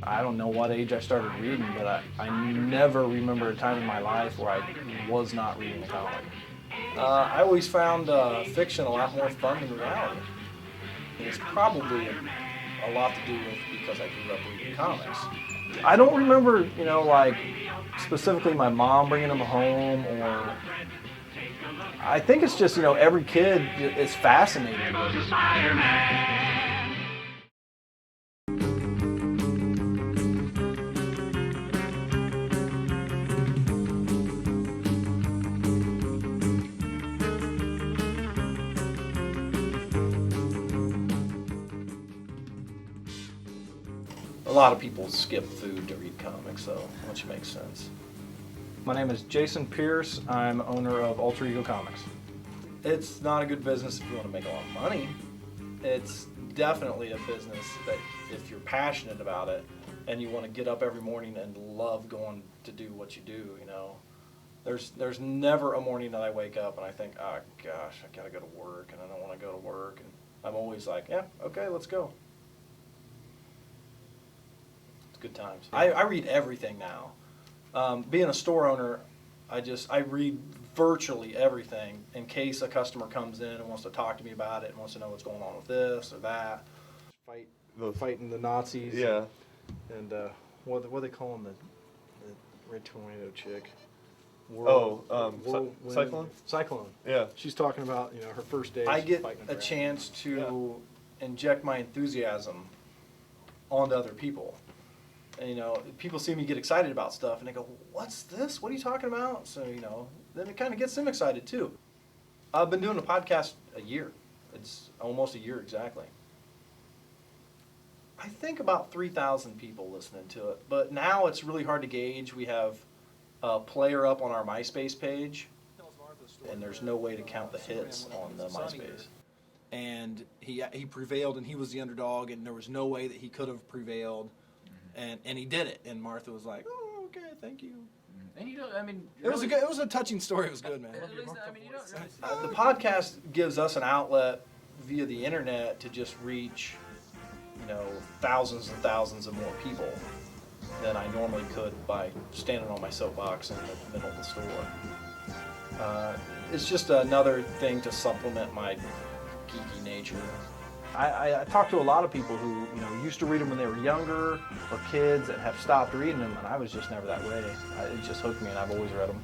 I don't know what age I started reading, but I never remember a time in my life where I was not reading a comic. I always found fiction a lot more fun than reality. It's probably a lot to do with because I grew up reading comics. I don't remember, like specifically my mom bringing them home, or I think it's just, every kid is fascinated. A lot of people skip food to read comics, so which makes sense. My name is Jason Pierce. I'm owner of Alter Ego Comics. It's not a good business if you want to make a lot of money. It's definitely a business that if you're passionate about it and you want to get up every morning and love going to do what you do, There's never a morning that I wake up and I think, oh gosh, I gotta go to work and I don't want to go to work. And I'm always like, yeah, okay, let's go. Good times. I read everything now. Being a store owner, I read virtually everything in case a customer comes in and wants to talk to me about it and wants to know what's going on with this or that. Fighting the Nazis. Yeah. And what do they call them? The Red Tornado chick. Cyclone? Cyclone. Yeah. She's talking about her first day. I get a chance to inject my enthusiasm onto other people. And, people see me get excited about stuff, and they go, what's this? What are you talking about? So, then it kind of gets them excited, too. I've been doing the podcast a year. It's almost a year exactly. I think about 3,000 people listening to it, but now it's really hard to gauge. We have a player up on our MySpace page, and there's no way to count the hits on the MySpace. And he prevailed, and he was the underdog, and there was no way that he could have prevailed. And he did it, and Martha was like, "Oh, okay, thank you." And it was it was a touching story. It was good, man. The podcast gives us an outlet via the internet to just reach, thousands and thousands of more people than I normally could by standing on my soapbox in the middle of the store. It's just another thing to supplement my geeky nature. I talked to a lot of people who, used to read them when they were younger, or kids that have stopped reading them, and I was just never that way. It just hooked me, and I've always read them.